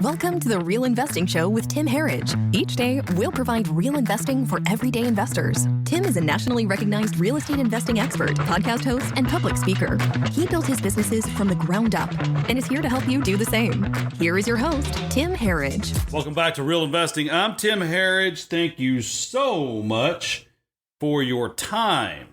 Welcome to the Real Investing Show with Tim Herriage. Each day, we'll provide real investing for everyday investors. Tim is a nationally recognized real estate investing expert, podcast host, and public speaker. He built his businesses from the ground up and is here to help you do the same. Here is your host, Tim Herriage. Welcome back to Real Investing. I'm Tim Herriage. Thank you so much for your time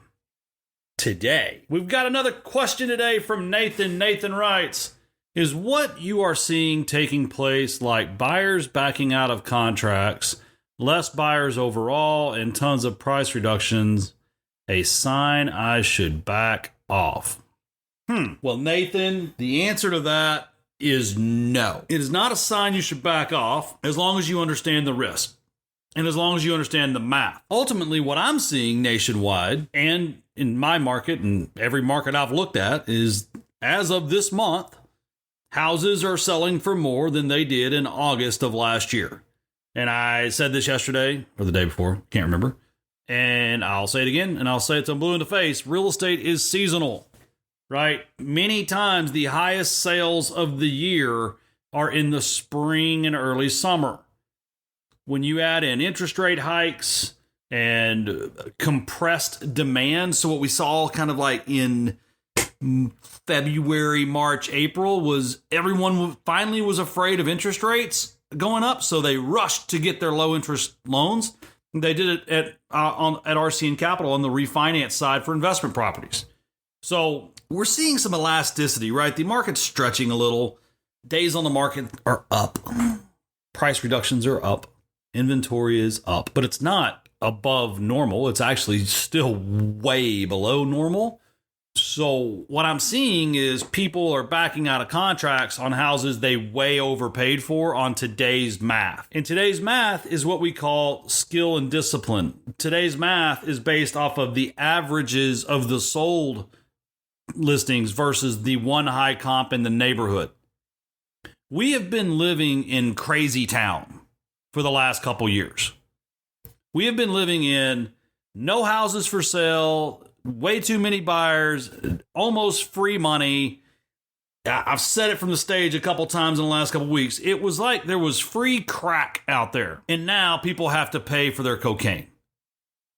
today. We've got another question today from Nathan. Nathan writes, is what you are seeing taking place, like buyers backing out of contracts, less buyers overall, and tons of price reductions, a sign I should back off? Well, Nathan, the answer to that is no. It is not a sign you should back off as long as you understand the risk and as long as you understand the math. Ultimately, what I'm seeing nationwide and in my market and every market I've looked at is, as of this month, houses are selling for more than they did in August of last year. And I said this yesterday or the day before, can't remember. And I'll say it again, and I'll say it till I'm blue in the face. Real estate is seasonal, right? Many times the highest sales of the year are in the spring and early summer. When you add in interest rate hikes and compressed demand, so what we saw kind of like in February, March, April was everyone finally was afraid of interest rates going up, so they rushed to get their low interest loans. They did it at RCN Capital on the refinance side for investment properties. So we're seeing some elasticity, right? The market's stretching a little. Days on the market are up. Price reductions are up. Inventory is up, but it's not above normal. It's actually still way below normal. So what I'm seeing is people are backing out of contracts on houses they way overpaid for on today's math. And today's math is what we call skill and discipline. Today's math is based off of the averages of the sold listings versus the one high comp in the neighborhood. We have been living in crazy town for the last couple years. We have been living in no houses for sale, way too many buyers, almost free money. I've said it from the stage a couple times in the last couple weeks. It was like there was free crack out there, and now people have to pay for their cocaine.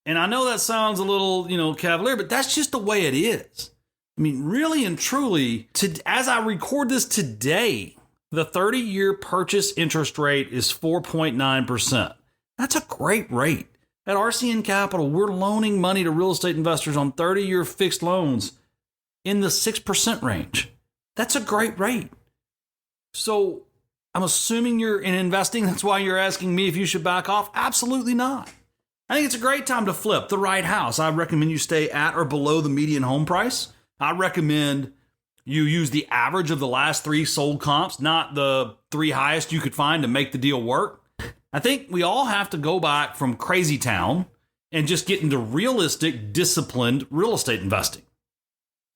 And I know that sounds a little, cavalier, but that's just the way it is. I mean, really and truly, as I record this today, the 30-year purchase interest rate is 4.9%. That's a great rate. At RCN Capital, we're loaning money to real estate investors on 30-year fixed loans in the 6% range. That's a great rate. So I'm assuming you're in investing. That's why you're asking me if you should back off. Absolutely not. I think it's a great time to flip the right house. I recommend you stay at or below the median home price. I recommend you use the average of the last 3 sold comps, not the 3 highest you could find to make the deal work. I think we all have to go back from crazy town and just get into realistic, disciplined real estate investing.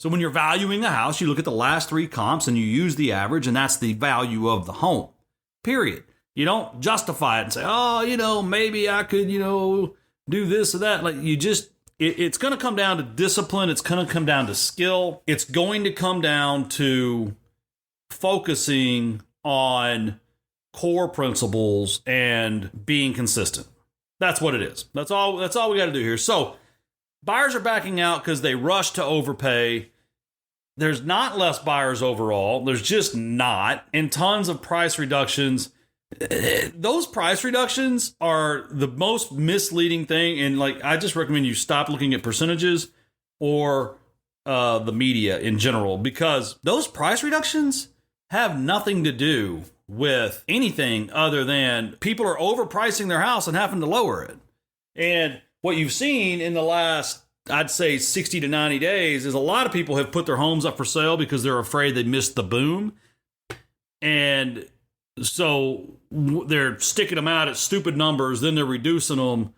So when you're valuing a house, you look at the last 3 comps and you use the average, and that's the value of the home, period. You don't justify it and say, maybe I could, do this or that. Like it's going to come down to discipline. It's going to come down to skill. It's going to come down to focusing on core principles and being consistent. That's what it is. That's all we got to do here. So buyers are backing out because they rush to overpay. There's not less buyers overall. There's just not. And tons of price reductions. Those price reductions are the most misleading thing. And I just recommend you stop looking at percentages or the media in general, because those price reductions have nothing to do with anything other than people are overpricing their house and having to lower it. And what you've seen in the last, I'd say 60 to 90 days is a lot of people have put their homes up for sale because they're afraid they missed the boom. And so they're sticking them out at stupid numbers, then they're reducing them.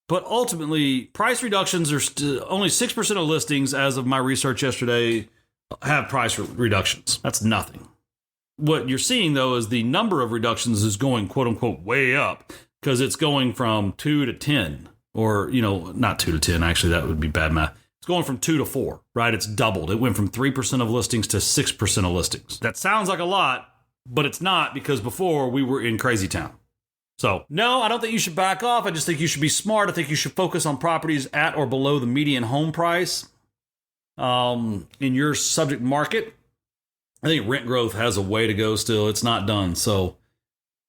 But ultimately, price reductions are only 6% of listings, as of my research yesterday, have price reductions. That's nothing. What you're seeing, though, is the number of reductions is going, quote unquote, way up, because it's going from 2 to 10, or, not 2 to 10. Actually, that would be bad math. It's going from 2 to 4, right? It's doubled. It went from 3% of listings to 6% of listings. That sounds like a lot, but it's not, because before we were in crazy town. So, no, I don't think you should back off. I just think you should be smart. I think you should focus on properties at or below the median home price in your subject market. I think rent growth has a way to go still. It's not done. So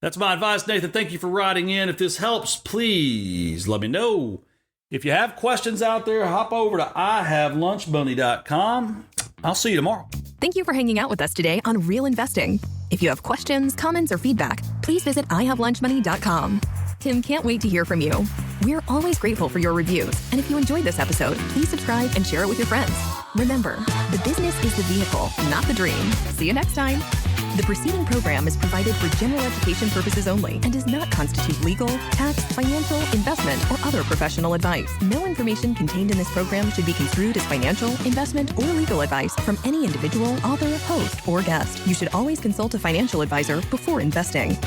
that's my advice, Nathan. Thank you for writing in. If this helps, please let me know. If you have questions out there, hop over to ihavelunchmoney.com. I'll see you tomorrow. Thank you for hanging out with us today on Real Investing. If you have questions, comments, or feedback, please visit ihavelunchmoney.com. Tim can't wait to hear from you. We're always grateful for your reviews. And if you enjoyed this episode, please subscribe and share it with your friends. Remember, the business is the vehicle, not the dream. See you next time. The preceding program is provided for general education purposes only and does not constitute legal, tax, financial, investment, or other professional advice. No information contained in this program should be construed as financial, investment, or legal advice from any individual, author, host, or guest. You should always consult a financial advisor before investing.